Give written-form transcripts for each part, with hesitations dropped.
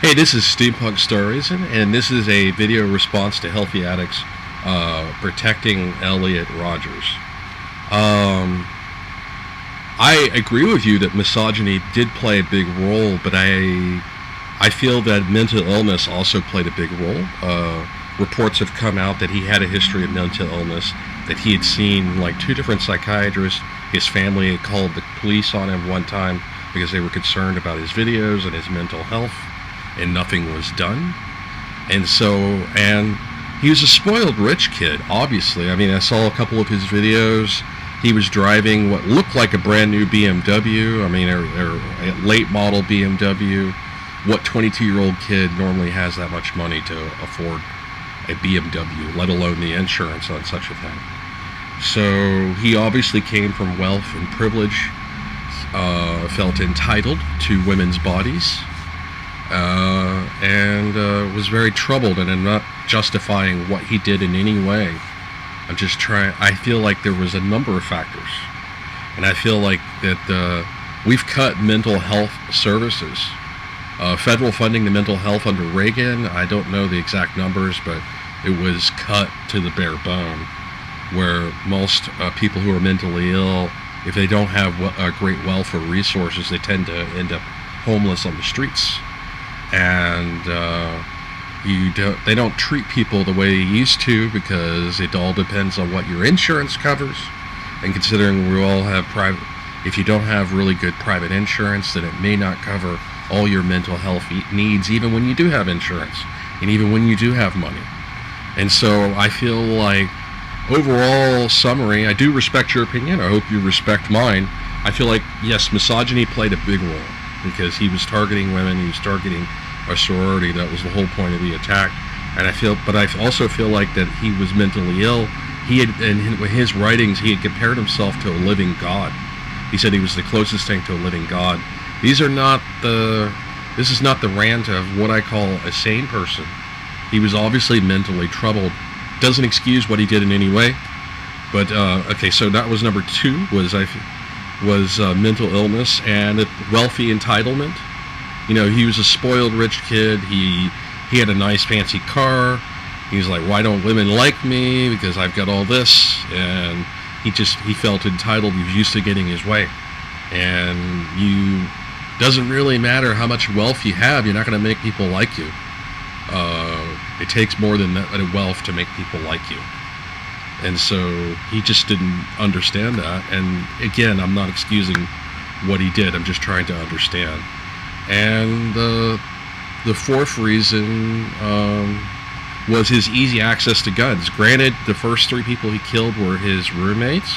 Hey, this is Steampunk Stories, and this is a video response to Healthy Addicts protecting Elliot Rogers. I agree with you that misogyny did play a big role, but I feel that mental illness also played a big role. Reports have come out that he had a history of mental illness, that he had seen like 2 different psychiatrists. His family had called the police on him one time because they were concerned about his videos and his mental health, and nothing was done. And he was a spoiled rich kid, obviously. I mean, I saw a couple of his videos. He was driving what looked like a brand new BMW. I mean, a late model BMW. What 22-year-old kid normally has that much money to afford a BMW, let alone the insurance on such a thing? So he obviously came from wealth and privilege, felt entitled to women's bodies, and was very troubled. And I'm not justifying what he did in any way. I feel like there was a number of factors, and I feel like that we've cut mental health services, federal funding to mental health under Reagan. I don't know the exact numbers, but it was cut to the bare bone, where most people who are mentally ill, if they don't have a great wealth or resources, they tend to end up homeless on the streets. And they don't treat people the way they used to, because it all depends on what your insurance covers. And considering we all have if you don't have really good private insurance, then it may not cover all your mental health needs, even when you do have insurance, and even when you do have money. And so I feel like, overall summary, I do respect your opinion. I hope you respect mine. I feel like, yes, misogyny played a big role, because he was targeting women, he was targeting a sorority. That was the whole point of the attack. And I also feel like that he was mentally ill. In his writings, he had compared himself to a living god. He said he was the closest thing to a living god. This is not the rant of what I call a sane person. He was obviously mentally troubled. Doesn't excuse what he did in any way. But okay, so that was number 2, was mental illness and wealthy entitlement. You know, he was a spoiled rich kid. He had a nice fancy car. He's like, why don't women like me? Because I've got all this. And he felt entitled. He was used to getting his way. And doesn't really matter how much wealth you have, you're not going to make people like you. It takes more than that wealth to make people like you. And so he just didn't understand that. And again, I'm not excusing what he did. I'm just trying to understand. And the 4th reason was his easy access to guns. Granted, the first 3 people he killed were his roommates,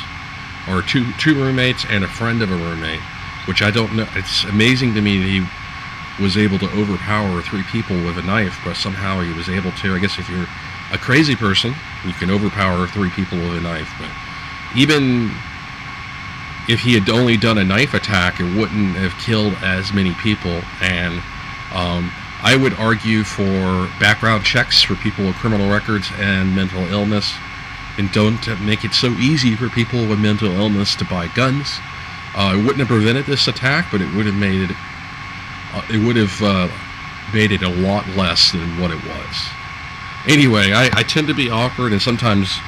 or two roommates and a friend of a roommate, which I don't know. It's amazing to me that he was able to overpower 3 people with a knife, but somehow he was able to. I guess if you're a crazy person, you can overpower 3 people with a knife. But even if he had only done a knife attack, it wouldn't have killed as many people. And I would argue for background checks for people with criminal records and mental illness, and don't make it so easy for people with mental illness to buy guns. It wouldn't have prevented this attack, but it would have made it a lot less than what it was. Anyway, I tend to be awkward and sometimes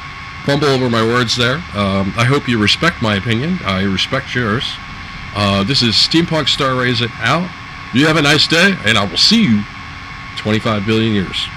fumble over my words there. I hope you respect my opinion. I respect yours. This is Steampunk Star Raise It out. You have a nice day, and I will see you 25 billion years.